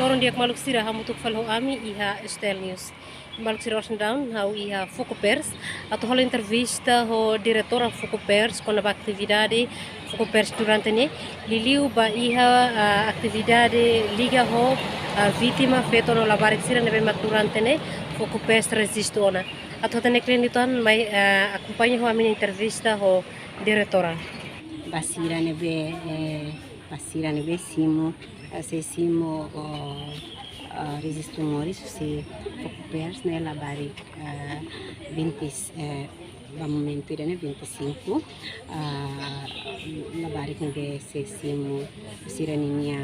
Loron dia maluk sira hamutuk fal ho ami iha Estel News. Maluk sira down hau iha Foco Pers atau hal entrevista ho diretora Foco Pers com a atividade Foco Pers durante ne liliu ba iha atividade liga ho vítima feito no lavar sira nebe durante ne Foco Pers resistona. Atau tane kliniton mai acompanha ho a minha entrevista ho diretora. Basira nebe simo se simo resisto moris se Pers né labari 20 momento irene 25 labari nebe se simo siraninia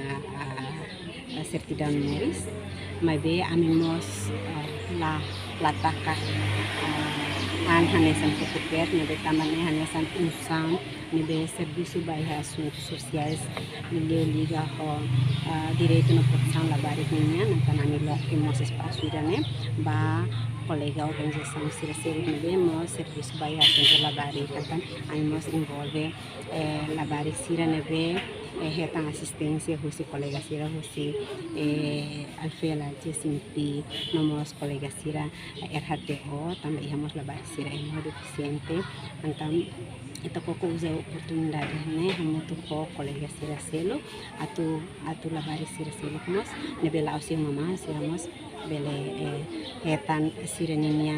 certidão moris mas be amimos la taka hanesan Pers nebe tamane hanesan unsan nebe serviço bairro assuntos sociais nebe liga ho direito na proteção labarik ninya nantanani lo nosso espaço irane ba colega organização siraseri nebe mo serviço bairro assuntos labarik kan aimos envolve labarik sira nebe retan assistência husi colega sira husi alfela simpi nomos colega sira RHTO também íamos labarik sira em modo eficiente então ita ko usa oportunidade né muito ko colega sira selo atu labari sira selo nós nebela ausi mama siramos bele retan sira ninya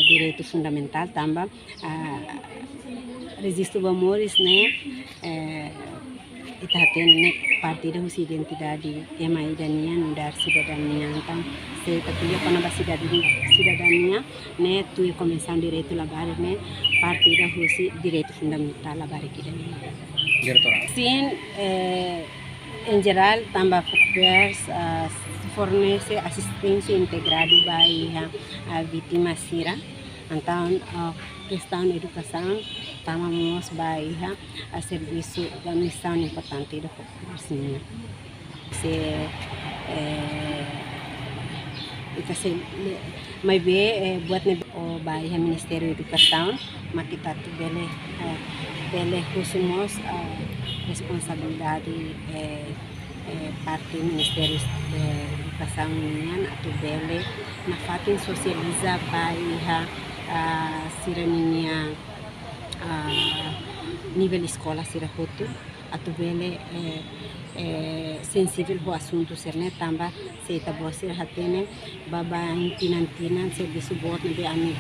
direito fundamental tamba resisto amores né ita tem partida husi identidade emaidania nudar cidadania então se tapia para na cidadania né tu começar direito labari né partida husi direito fundamental labari kidania diretora sim em geral tamba Pers fornece assistência integrada para a vítima sira então questão de educação tamamos bairro a serviço da missão importante da população se mas buat o bairro Ministério da Educação mas kita tu bele khusus responsabilidade parte do Ministério da Educação nian atau bele na fatin socializa bairro siraninya nível escola sira hotu atu bele sensível ho assunto serne tamba se tabosir hatene baba intinan serviço bot nebe ami